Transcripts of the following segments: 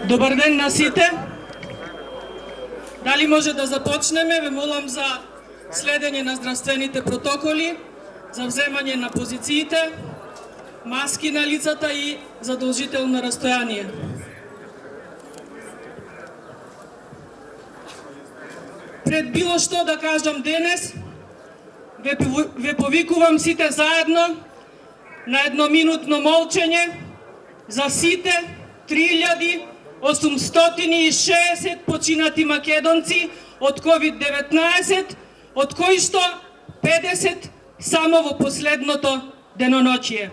Добар ден на сите. Дали може да започнеме? Ве молам за следење на здравствените протоколи, за вземање на позициите, маски на лицата и задолжително растојание. Пред било што да кажам денес, ве повикувам сите заедно на едноминутно молчење за сите 3860 починати македонци од COVID-19, од кои што 50 само во последното деноночие.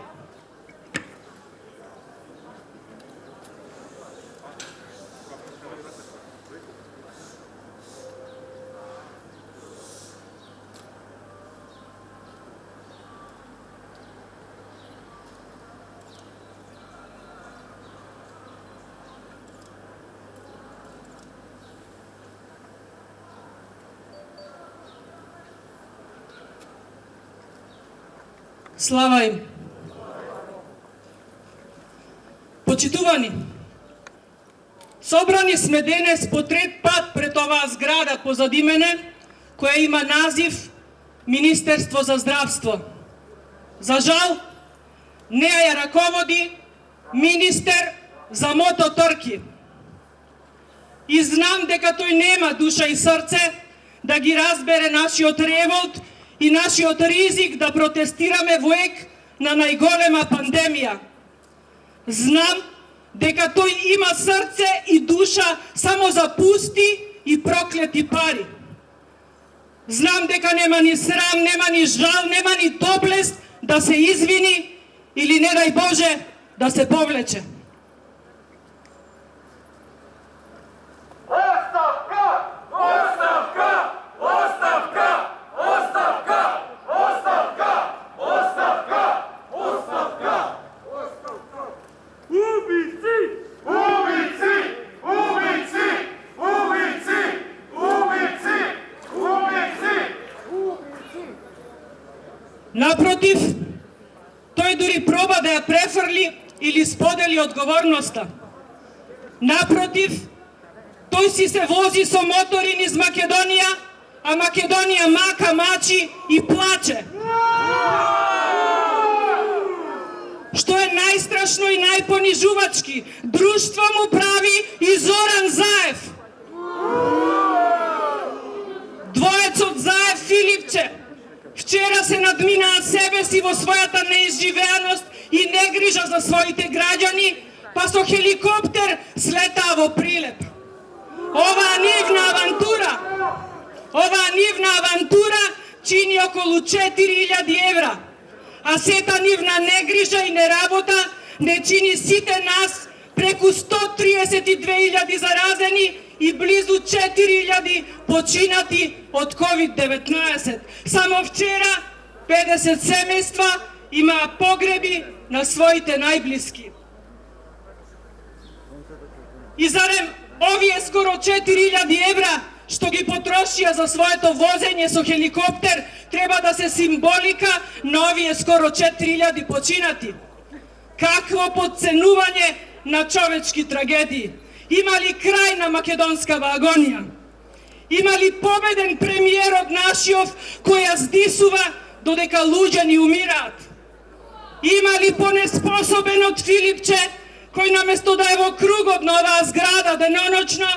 Слава им! Почитувани, собрани сме денес по трет пат пред оваа зграда позади мене, која има назив Министерство за здравство. За жал, неа ја раководи министер за мототрки. И знам дека тој нема душа и срце да ги разбере нашиот револт и нашиот ризик да протестираме во ек на најголема пандемија. Знам дека тој има срце и душа само за пусти и проклети пари. Знам дека нема ни срам, нема ни жал, нема ни доблест да се извини или не дај Боже да се повлече. Оставка! Оставка! Оставка! Оставка! Оставка! Оставка! Оставка! Убийци! Убийци! Убийци! Убийци! Убийци! Убийци! Напротив, тој дури проба да ја префрли или сподели одговорноста. Напротив, тој си се вози со мотори низ Македонија, а Македонија мака, мачи и плаче. Што е најстрашно и најпонижувачки, друштво му прави и Зоран Заев. Двоецот Заев Филипче вчера се надминаа себе си во својата неизживеаност и негрижа за своите граѓани, па со хеликоптер слетаа во Прилеп. Оваа нивна авантура чини околу 4000 евра, а сета нивна негрижа и неработа не чини сите нас преку 132.000 заразени и близу 4.000 починати од COVID-19. Само вчера 50 семејства имаа погреби на своите најблиски. И зарем овие скоро 4.000 евра што ги потрошија за своето возење со хеликоптер треба да се символика на овие скоро 4.000 починати? Какво подценување на човечки трагедии? Има ли крај на македонскава агонија? Има ли победен премиерот нашиов кој ја здисува додека луѓе ни умираат? Има ли понеспособен од Филипче кој наместо да е во кругот на оваа зграда деноночно,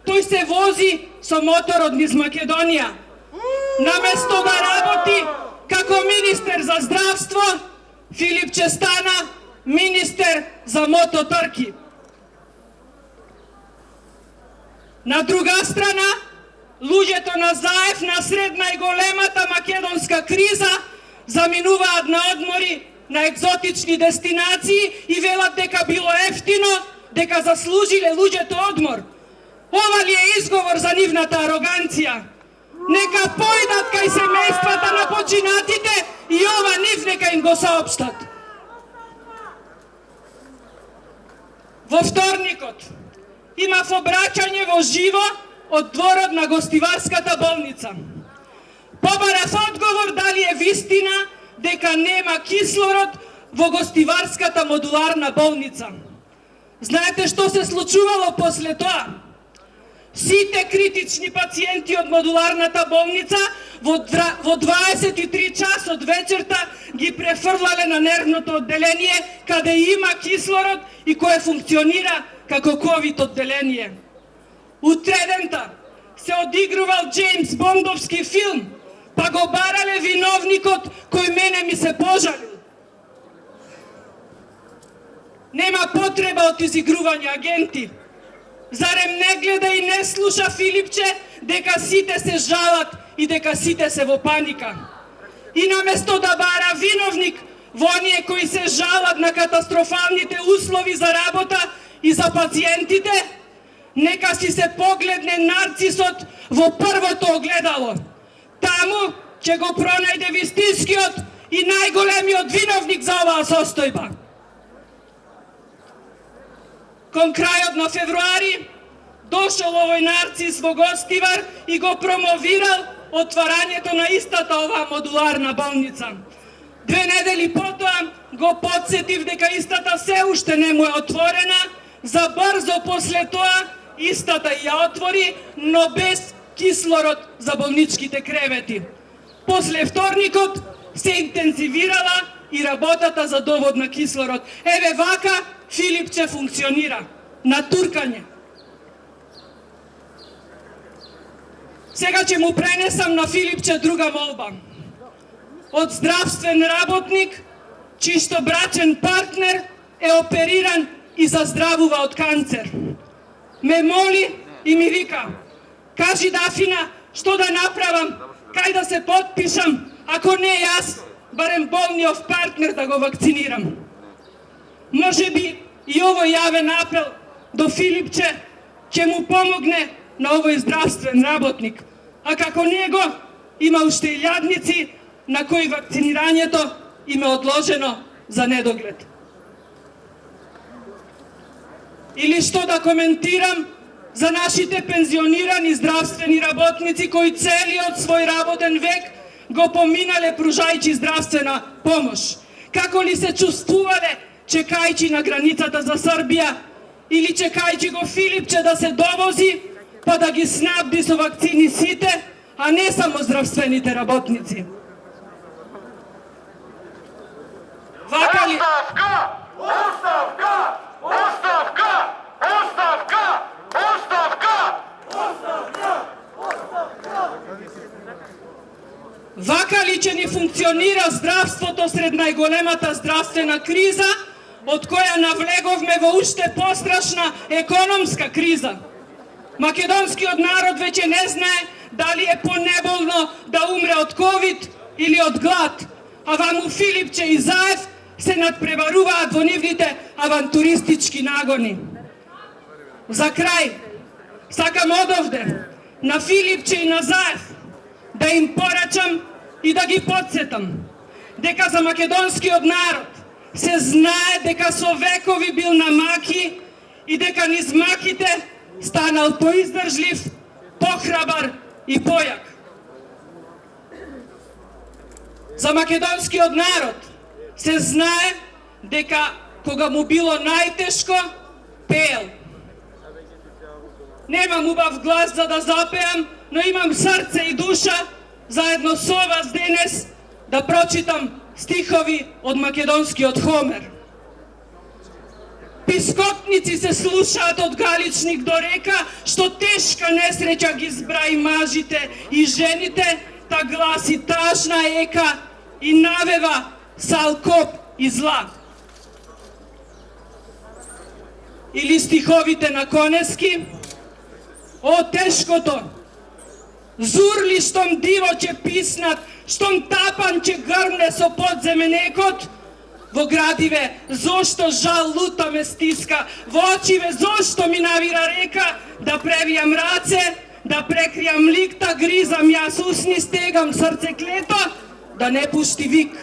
тој се вози со моторот низ Македонија? Наместо да работи како министер за здравство, Филипче стана министер за мототрки. На друга страна, луѓето на Заев насред најголемата македонска криза заминуваат на одмори на екзотични дестинации и велат дека било ефтино, дека заслужиле луѓето одмор. Ова ли е изговор за нивната ароганција? Нека појдат кај семејствата на починатите и ова нив нека им го соопштат. Во вторникот имав обраќање во живо од дворот на гостиварската болница. Побарав одговор дали е вистина дека нема кислород во гостиварската модуларна болница. Знаете што се случувало после тоа? Сите критични пациенти од модуларната болница во 23 часот вечерта ги префрлале на нервното одделение, каде има кислород и кое функционира како ковид одделение. Утредента се одигрувал Джеймс Бондовски филм, па го барале виновникот кој мене ми се пожалил. Нема потреба од изигрување агенти. Зарем не гледа и не слуша Филипче дека сите се жалат и дека сите се во паника. И наместо да бара виновник во оние кои се жалат на катастрофалните услови за работа и за пациентите, нека си се погледне нарцисот во првото огледало. Таму ќе го пронајде вистинскиот и најголемиот виновник за оваа состојба. Кон крајот на февруари дошол овој нарцис во Гостивар и го промовирал отварањето на истата оваа модуларна болница. 2 недели потоа го подсетив дека истата се уште не му е отворена, за брзо после тоа истата ја отвори, но без кислород за болничките кревети. После вторникот се интензивирала и работата за довод на кислород. Еве вака Филипче функционира на туркање. Сега ќе му пренесам на Филипче друга молба. Од здравствен работник, чисто брачен партнер, е опериран и заздравува од канцер. Ме моли и ми вика: кажи Дафина, што да направам, кај да се потпишам, ако не јас, барем болниот партнер да го вакцинирам. Може би и овој јавен апел до Филипче ќе му помогне на овој здравствен работник. А како него има уште илјадници на кои вакцинирањето им е одложено за недоглед. Или што да коментирам за нашите пензионирани здравствени работници кои целиот свој работен век го поминале пружајќи здравствена помош. Како ли се чувствувале чекајќи на границата за Србија или чекајќи го Филипче да се довози па да ги снабди со вакцини сите, а не само здравствените работници. Вака ли... Оставка! Оставка! Оставка! Оставка! Оставка! Вака ли ќе ни функционира здравството сред најголемата здравствена криза, од која навлеговме во уште пострашна економска криза? Македонскиот народ веќе не знае дали е понеболно да умре од ковид или од глад, а ваму Филипче и Заев се надпреваруваат во нивните авантуристички нагони. За крај, сакам одовде на Филипче и на Заев да им порачам и да ги подсетам дека за македонскиот народ се знае дека со векови бил на маки и дека низ маките станал поиздржлив, похрабар и појак. За македонскиот народ се знае дека кога му било најтешко, пеел. Немам убав глас за да запеам, но имам срце и душа заедно со вас денес да прочитам стихови од македонскиот Хомер. Пискотници се слушаат од Галичник до река, што тешка несреќа ги збраи мажите и жените, та гласи тажна ека и навева салкоп и зла. Или стиховите на Конески: о тешкото, зурли штом диво ќе писнат, штом тапан ќе грмне со подземен екот, во градиве зошто жал лута ме стиска, во очиве зошто ми навира река, да превијам раце, да прекријам ликта, гризам јас усни, стегам срце клето, да не пушти вик.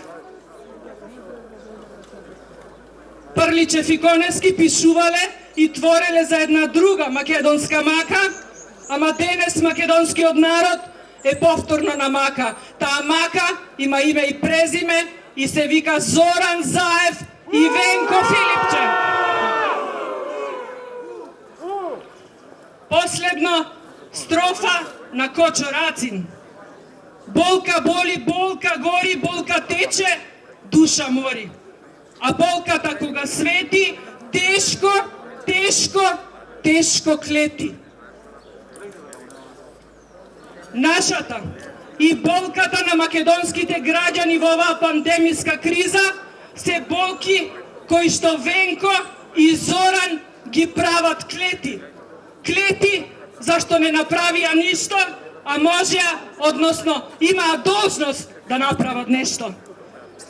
Прличев и Конески пишувале и твореле за една друга македонска мака, ама денес македонскиот народ е повторно на мака. Таа мака има име и презиме и се вика Зоран Заев и Венко Филипче. Последно, строфа на Кочо Рацин. Болка боли, болка гори, болка тече, душа мори. А болката кога свети, тешко, тешко, тешко клети. Нашата и болката на македонските граѓани во оваа пандемиска криза се болки кои што Венко и Зоран ги прават клети. Клети зашто не направија ништо, а можеа, односно имаа должност да направат нешто.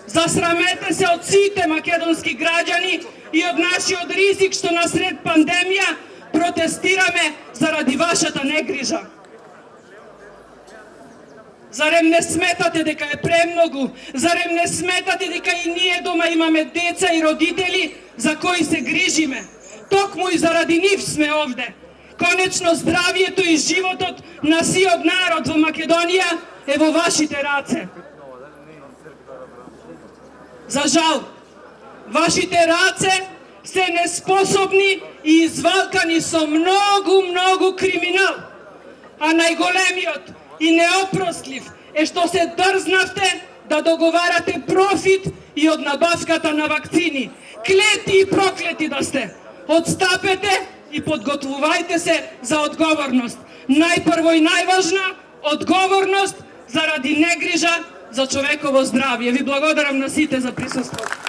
Засрамете се од сите македонски граѓани и од нашиот ризик што насред пандемија протестираме заради вашата негрижа. Зарем не сметате дека е премногу? Зарем не сметате дека и ние дома имаме деца и родители за кои се грижиме? Токму и заради нив сме овде. Конечно, здравието и животот на сиот народ во Македонија е во вашите раце. За жал, вашите раце се неспособни и извалкани со многу криминал. А најголемиот и неопростлив е што се дрзнавте да договарате профит и од набавката на вакцини. Клети и проклети да сте. Отстапете и подготвувајте се за одговорност. Најпрво и најважна одговорност заради негрижа за човеково здравје. Ви благодарам на сите за присуството.